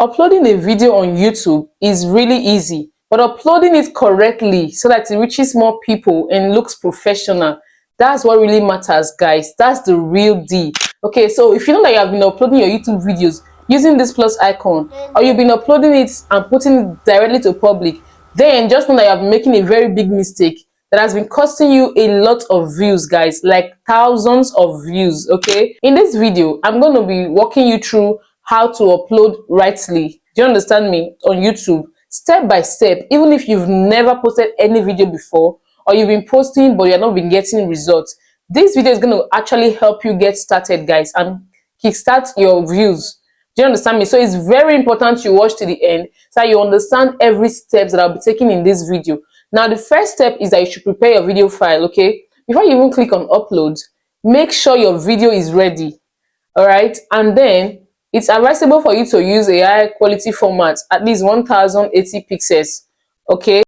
Uploading a video on YouTube is really easy, but uploading it correctly so that it reaches more people and looks professional, that's what really matters, guys. That's the real deal. Okay, so if you know that you have been uploading your YouTube videos using this plus icon, or you've been uploading it and putting it directly to public, then just know that you have been making a very big mistake that has been costing you a lot of views, guys, like thousands of views. Okay, in this video I'm going to be walking you through how to upload rightly. Do you understand me? On YouTube, step by step. Even if you've never posted any video before, or you've been posting but you're not been getting results, this video is going to actually help you get started, guys, and kickstart your views. Do you understand me? So it's very important you watch to the end so that you understand every step that I'll be taking in this video. Now, the first step is that you should prepare your video file. Okay, before you even click on upload, make sure your video is ready. All right, and then it's advisable for you to use a high quality format, at least 1080 pixels. Okay,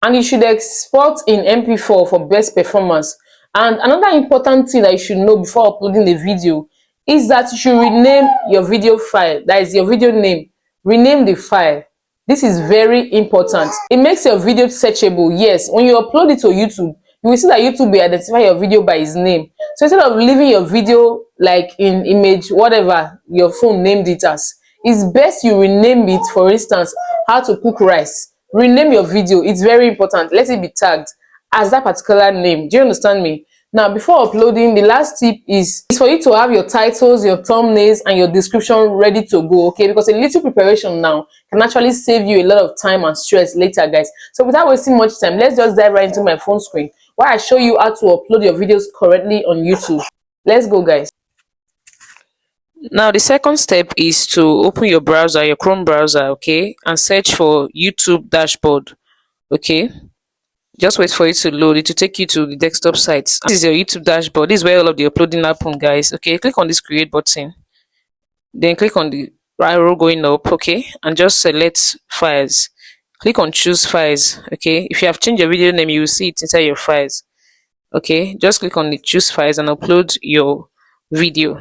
and you should export in MP4 for best performance. And another important thing that you should know before uploading the video is that you should rename your video file. That is your video name. Rename the file. This is very important. It makes your video searchable. Yes, when you upload it to YouTube, you will see that YouTube will identify your video by its name. So instead of leaving your video like in image, whatever your phone named it as, it's best you rename it. For instance, how to cook rice. Rename your video. It's very important. Let it be tagged as that particular name. Do you understand me? Now, before uploading, the last tip is for you to have your titles, your thumbnails, and your description ready to go. Okay, because a little preparation now can actually save you a lot of time and stress later, guys. So without wasting much time, let's just dive right into my phone screen while I show you how to upload your videos correctly on YouTube. Let's go, guys. Now, the second step is to open your browser, your Chrome browser, okay, and search for YouTube dashboard. Okay, just wait for it to load. It will take you to the desktop site. This is your YouTube dashboard. This is where all of the uploading happen, guys. Okay, click on this create button, then click on the arrow going up, okay, and just select files. Click on choose files. Okay, if you have changed your video name, you will see it inside your files. Okay, just click on the choose files and upload your video.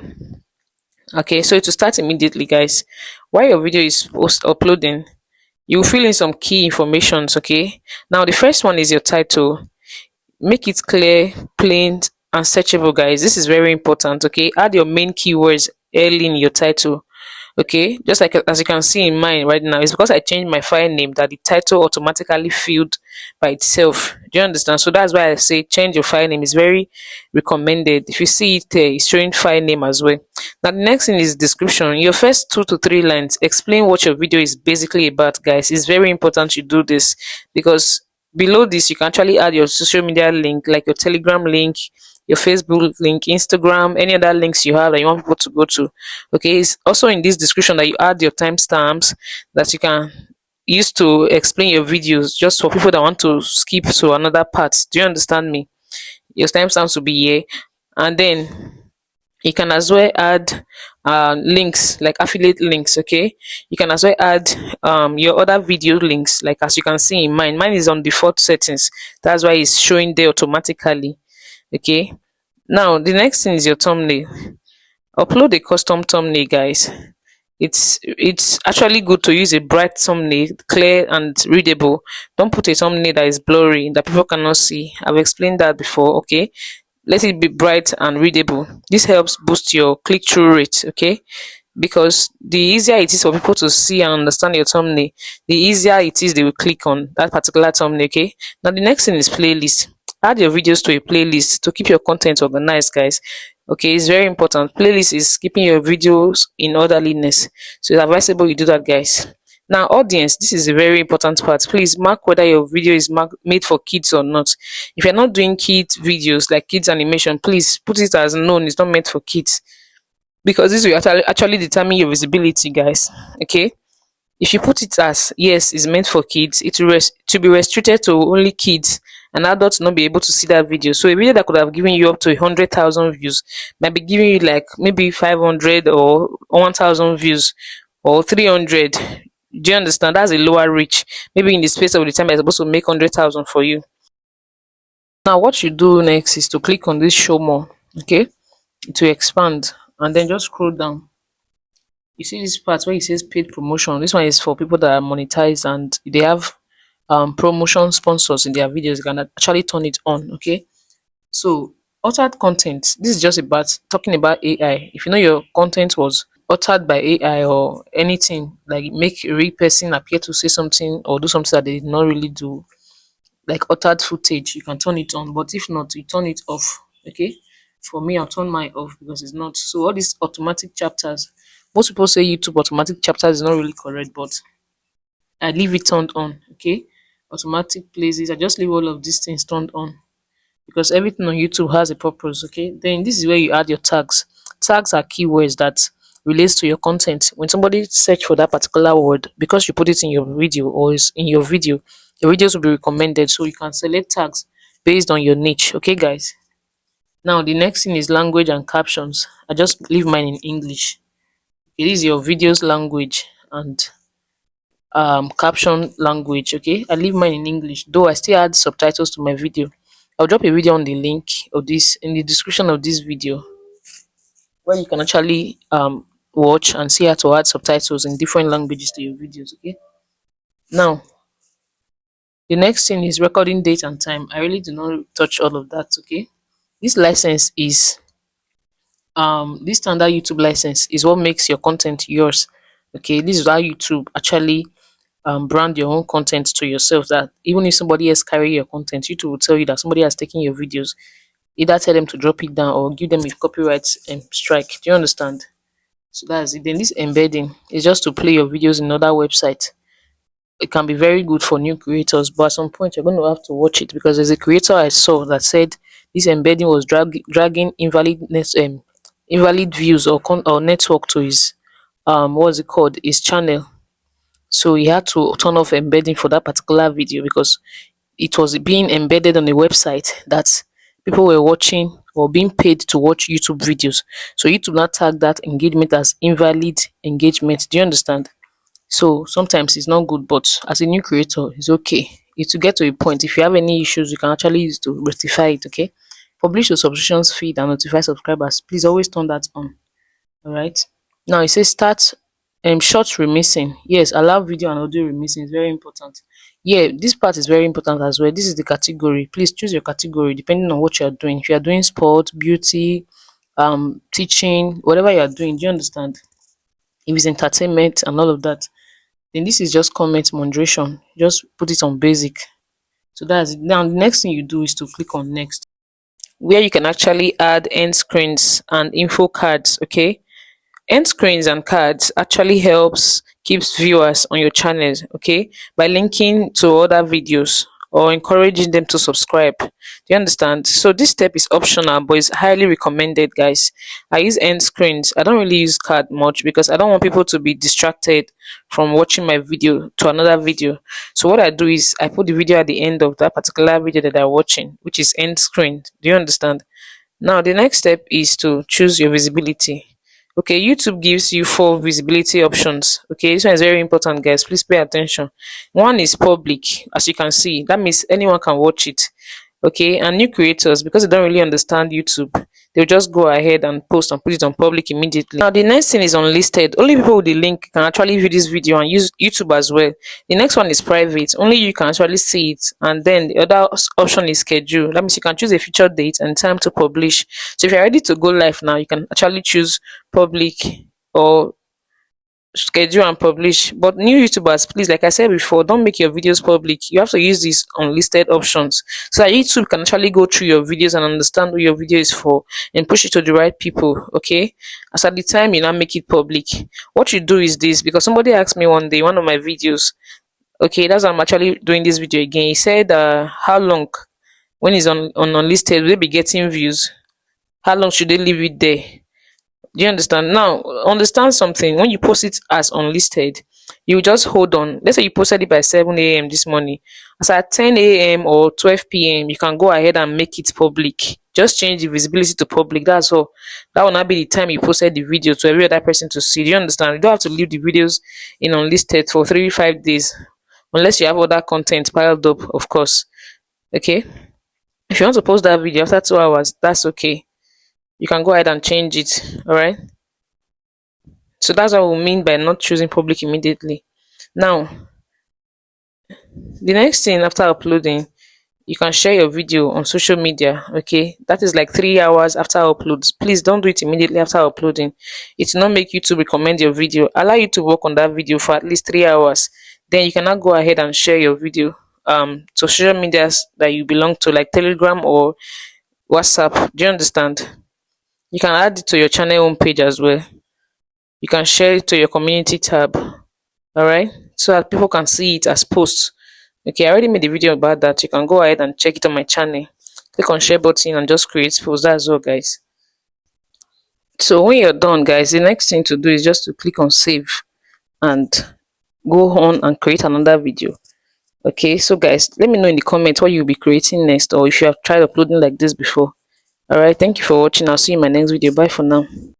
Okay, so it will start immediately, guys. While your video is uploading, you will fill in some key informations. Okay, now the first one is your title. Make it clear, plain, and searchable, guys. This is very important. Okay, add your main keywords early in your title. Okay, just like as you can see in mine right now, it's because I changed my file name that the title automatically filled by itself. Do you understand? So that's why I say change your file name. Is very recommended. If you see it there, it's showing file name as well. Now the next thing is description. Your first 2 to 3 lines explain what your video is basically about, guys. It's very important you do this, because below this you can actually add your social media link, like your Telegram link, your Facebook link, Instagram, any other links you have that you want people to go to. Okay, it's also in this description that you add your timestamps that you can use to explain your videos, just for people that want to skip to another part. Do you understand me? Your timestamps will be here, and then you can as well add links, like affiliate links. Okay, you can as well add your other video links, like as you can see in mine is on default settings. That's why it's showing there automatically. Okay, now the next thing is your thumbnail. Upload a custom thumbnail, guys. It's actually good to use a bright thumbnail, clear and readable. Don't put a thumbnail that is blurry, that people cannot see. I've explained that before. Okay, let it be bright and readable. This helps boost your click-through rate. Okay, because the easier it is for people to see and understand your thumbnail, the easier it is they will click on that particular thumbnail. Okay, now the next thing is playlist. Add your videos to a playlist to keep your content organized, guys. Okay, it's very important. Playlist is keeping your videos in orderliness, so it's advisable you do that, guys. Now, audience, this is a very important part. Please mark whether your video is made for kids or not. If you're not doing kids videos like kids animation, please put it as known it's not meant for kids, because this will actually determine your visibility, guys. Okay, if you put it as yes, it's meant for kids, it will to be restricted to only kids, and adults not be able to see that video. So a video that could have given you up to 100,000 views might be giving you like maybe 500 or 1,000 views or 300. Do you understand? That's a lower reach. Maybe in the space of the time you're supposed to make 100,000 for you. Now what you do next is to click on this show more. Okay, to expand, and then just scroll down. You see this part where it says paid promotion. This one is for people that are monetized and they have promotion sponsors in their videos. You can actually turn it on. Okay. So altered content. This is just about talking about AI. If you know your content was altered by AI or anything, like make a real person appear to say something or do something that they did not really do, like altered footage, you can turn it on. But if not, you turn it off. Okay. For me, I'll turn mine off because it's not. So all these automatic chapters, most people say YouTube automatic chapters is not really correct, but I leave it turned on. Okay. Automatic places. I just leave all of these things turned on because everything on YouTube has a purpose. Okay. Then this is where you add your tags. Tags are keywords that relates to your content. When somebody search for that particular word, because you put it in your video or is in your videos will be recommended. So you can select tags based on your niche. Okay, guys. Now the next thing is language and captions. I just leave mine in English. It is your videos language and caption language. Okay, I leave mine in English, though I still add subtitles to my video. I'll drop a video on the link of this in the description of this video where you can actually watch and see how to add subtitles in different languages to your videos. Okay, now the next thing is recording date and time. I really do not touch all of that. Okay, this license is this standard YouTube license is what makes your content yours. Okay, this is how YouTube actually brand your own content to yourself, that even if somebody else carry your content, YouTube will tell you that somebody has taken your videos. Either tell them to drop it down or give them a copyright strike. Do you understand? So that's it. Then this embedding is just to play your videos in other websites. It can be very good for new creators, but at some point you're going to have to watch it because there's a creator I saw that said this embedding was dragging invalid views or or network to his what's it called, his channel. So he had to turn off embedding for that particular video because it was being embedded on a website that people were watching or being paid to watch YouTube videos. So YouTube now tag that engagement as invalid engagement. Do you understand? So sometimes it's not good, but as a new creator, it's okay. It to get to a point. If you have any issues, you can actually use to rectify it. Okay. Publish your subscriptions feed and notify subscribers. Please always turn that on. All right. Now it says start short remixing. Yes, allow video and audio remixing is very important. Yeah, this part is very important as well. This is the category. Please choose your category depending on what you are doing. If you are doing sport, beauty, teaching, whatever you are doing, do you understand? If it's entertainment and all of that, then this is just comment moderation. Just put it on basic. So that's it. Now the next thing you do is to click on next, where you can actually add end screens and info cards. Okay, end screens and cards actually helps keeps viewers on your channels, okay, by linking to other videos or encouraging them to subscribe. Do you understand? So this step is optional but it's highly recommended, guys. I use end screens. I don't really use card much because I don't want people to be distracted from watching my video to another video. So what I do is I put the video at the end of that particular video that they're watching, which is end screen. Do you understand? Now, the next step is to choose your visibility. Okay, YouTube gives you 4 visibility options. Okay, this one is very important, guys. Please pay attention. One is public, as you can see. That means anyone can watch it. Okay, and new creators, because they don't really understand YouTube, they'll just go ahead and post and put it on public immediately. Now the next thing is unlisted. Only people with the link can actually view this video and use YouTube as well. The next one is private. Only you can actually see it. And then the other option is schedule. That means you can choose a future date and time to publish. So if you're ready to go live now, you can actually choose public or schedule and publish. But new YouTubers, please, like I said before, don't make your videos public. You have to use these unlisted options so that YouTube can actually go through your videos and understand who your video is for and push it to the right people. Okay, as at the time you now make it public, what you do is this, because somebody asked me one day, one of my videos. Okay, that's why I'm actually doing this video again. He said, how long when it's on unlisted will they be getting views? How long should they leave it there? Do you understand? Now, understand something. When you post it as unlisted, you just hold on. Let's say you posted it by 7 a.m. this morning. As at 10 a.m. or 12 p.m., you can go ahead and make it public. Just change the visibility to public. That's all. That will not be the time you posted the video to every other person to see. Do you understand? You don't have to leave the videos in unlisted for 3 5 days. Unless you have other content piled up, of course. Okay? If you want to post that video after 2 hours, that's okay. You can go ahead and change it. All right? So that's what we mean by not choosing public immediately. Now, the next thing after uploading, you can share your video on social media. Okay, that is like 3 hours after uploads. Please don't do it immediately after uploading. It will not make you to recommend your video. Allow you to work on that video for at least 3 hours. Then you cannot go ahead and share your video to social medias that you belong to, like Telegram or WhatsApp. Do you understand? You can add it to your channel homepage as well. You can share it to your community tab. All right, so that people can see it as posts. Okay, I already made a video about that. You can go ahead and check it on my channel. Click on share button and just create post. That's all, guys. So when you're done, guys, the next thing to do is just to click on save and go on and create another video. Okay, so guys, let me know in the comments what you'll be creating next, or if you have tried uploading like this before. All right, thank you for watching. I'll see you in my next video. Bye for now.